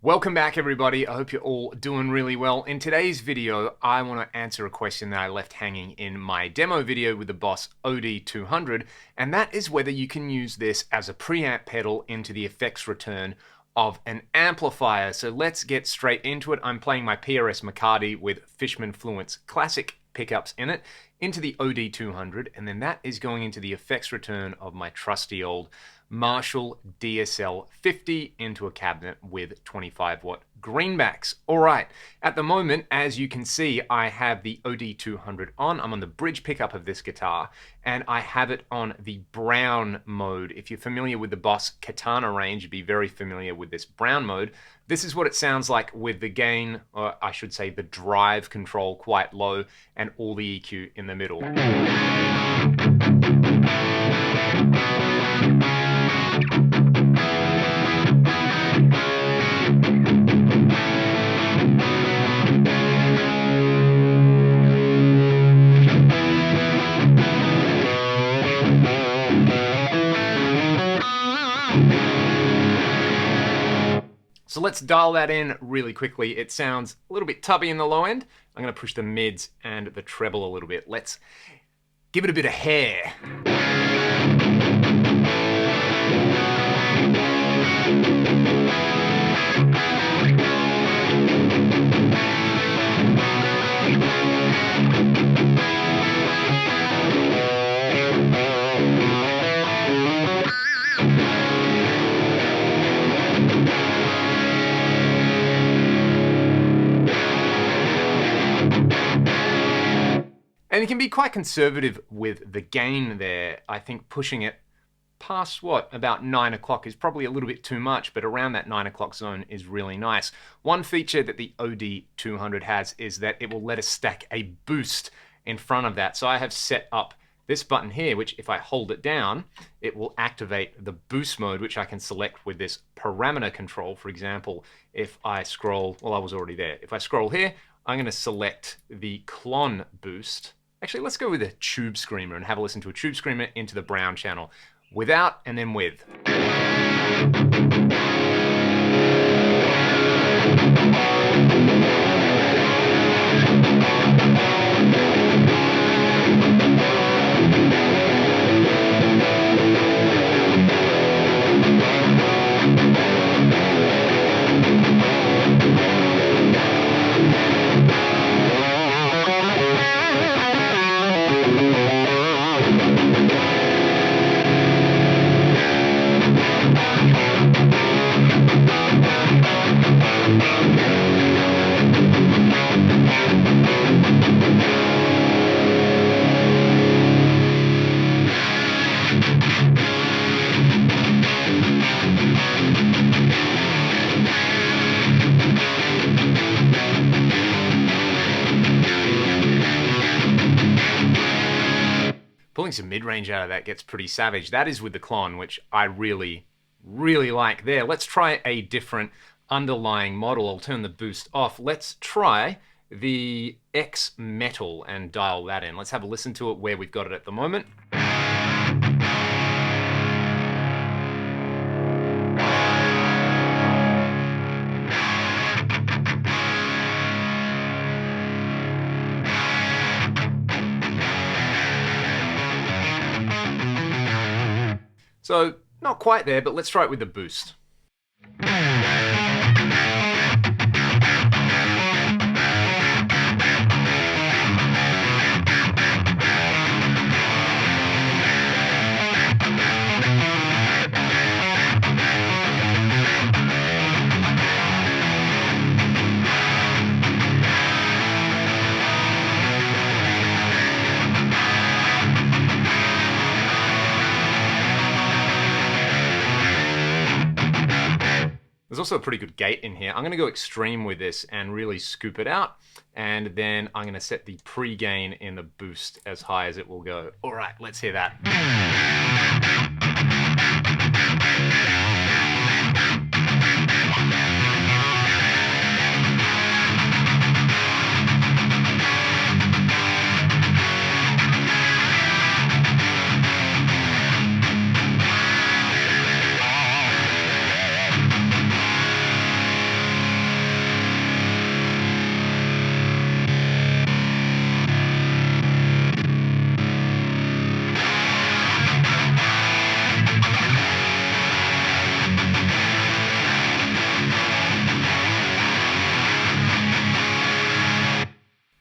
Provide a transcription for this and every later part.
Welcome back, everybody. I hope you're all doing really well. In today's video, I want to answer a question that I left hanging in my demo video with the Boss OD-200, and that is whether you can use this as a preamp pedal into the effects return of an amplifier. So let's get straight into it. I'm playing my PRS McCarty with Fishman Fluence Classic pickups in it into the OD-200, and then that is going into the effects return of my trusty old Marshall DSL 50 into a cabinet with 25-watt greenbacks. All right, at the moment, as you can see, I have the OD-200 on. I'm on the bridge pickup of this guitar, and I have it on the brown mode. If you're familiar with the Boss Katana range, you'd be very familiar with this brown mode. This is what it sounds like with the gain, or I should say the drive control quite low, and all the EQ in the middle. So let's dial that in really quickly. It sounds a little bit tubby in the low end. I'm going to push the mids and the treble a little bit. Let's give it a bit of hair. And you can be quite conservative with the gain there. I think pushing it past about 9 o'clock is probably a little bit too much, but around that 9 o'clock zone is really nice. One feature that the OD-200 has is that it will let us stack a boost in front of that. So I have set up this button here, which if I hold it down, it will activate the boost mode, which I can select with this parameter control. For example, if I scroll, well, I was already there. If I scroll here, I'm going to select the clon boost. Actually, let's go with a tube screamer and have a listen to a tube screamer into the brown channel. Without and then with. Pulling some mid-range out of that gets pretty savage. That is with the clon, which I really, really like there. Let's try a different underlying model. I'll turn the boost off. Let's try the X Metal and dial that in. Let's have a listen to it where we've got it at the moment. So, not quite there, but let's try it with the boost. There's also a pretty good gate in here. I'm going to go extreme with this and really scoop it out. And then I'm going to set the pre-gain in the boost as high as it will go. All right, let's hear that.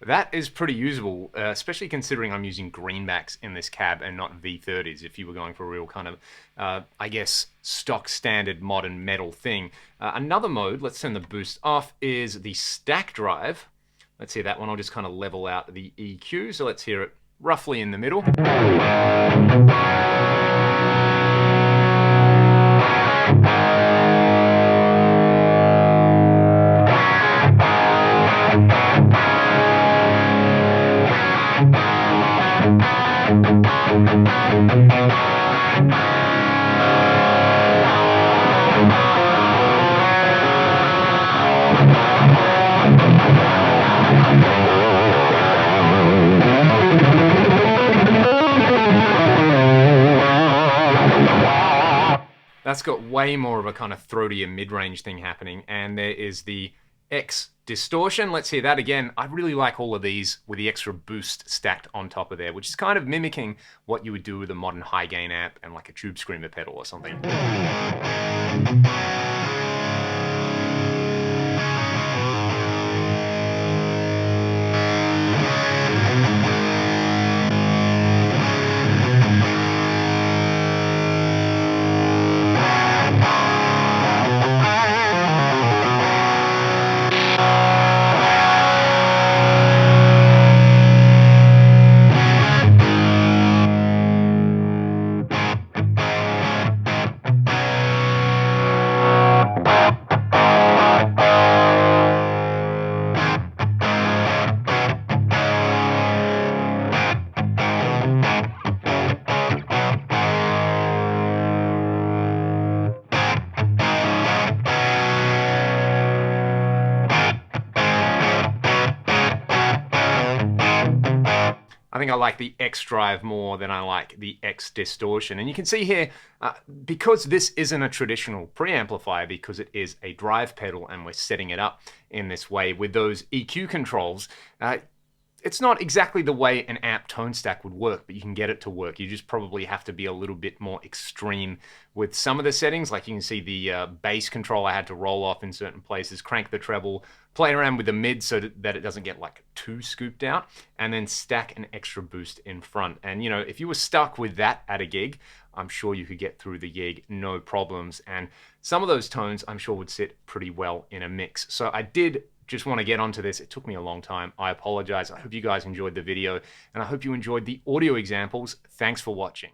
That is pretty usable, especially considering I'm using greenbacks in this cab and not V30s. If you were going for a real kind of, I guess, stock standard modern metal thing. Another mode, let's turn the boost off, is the stack drive. Let's hear that one. I'll just kind of level out the EQ. So let's hear it roughly in the middle. That's got way more of a kind of throatier mid-range thing happening. And there is the X Distortion. Let's hear that again. I really like all of these with the extra boost stacked on top of there, which is kind of mimicking what you would do with a modern high gain amp and like a tube screamer pedal or something. I think I like the X drive more than I like the X Distortion. And you can see here, because this isn't a traditional preamplifier, because it is a drive pedal and we're setting it up in this way with those EQ controls, it's not exactly the way an amp tone stack would work, but you can get it to work. You just probably have to be a little bit more extreme with some of the settings. Like you can see the bass control I had to roll off in certain places, crank the treble, play around with the mid so that it doesn't get like too scooped out, and then stack an extra boost in front. And you know, if you were stuck with that at a gig, I'm sure you could get through the gig no problems. And some of those tones I'm sure would sit pretty well in a mix. So I did just want to get onto this. It took me a long time. I apologize. I hope you guys enjoyed the video, and I hope you enjoyed the audio examples. Thanks for watching.